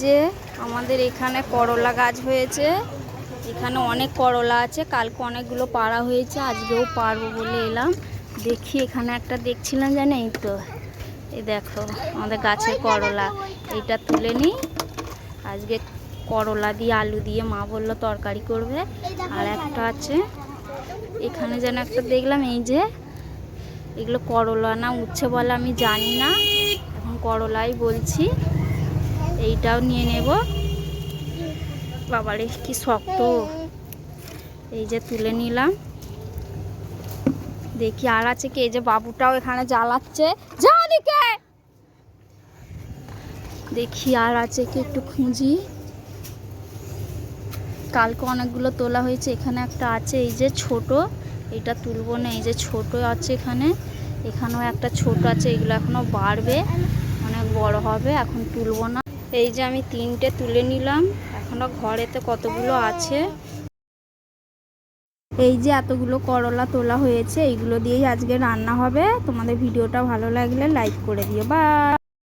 যে আমাদের এখানে করলা গাছ হয়েছে, এখানে অনেক করলা আছে। কালকে অনেকগুলো পাড়া হয়েছে, আজকেও পারবো বলে এলাম। দেখি এখানে একটা দেখছিলাম জানো, এই তো এই দেখো আমাদের গাছের করলা। এইটা তুলে নিই, আজকে করলা দিয়ে আলু দিয়ে মা বললো তরকারি করবে। আর একটা আছে এখানে যেন একটা দেখলাম, এই যে এগুলো করলা না উচ্ছে বলে আমি জানি না, এখন করলাই বলছি। এইটাও নিয়ে নেব। বাবারে কি শক্ত। এই যে তুলে নিলাম। দেখি আর আছে কি, এই যে বাবুটাও এখানে জ্বালাচ্ছে, জানিকে দেখি আর আছে কি, একটু খুঁজি। কালকে অনেকগুলো তোলা হয়েছে, এখানে একটা আছে এই যে ছোট, এটা তুলবো না। এই যে ছোট আছে এখানে, এখানেও একটা ছোট আছে। এগুলো এখনো বাড়বে, অনেক বড় হবে, এখন তুলবো না। এই যে আমি 3টে তুলে নিলাম, এখনো ঘরেতে কতগুলো আছে। এই যে এতগুলো করলা তোলা হয়েছে, এইগুলো দিয়েই আজকে রান্না হবে। তোমাদের ভিডিওটা ভালো লাগলে লাইক করে দিও। বাই।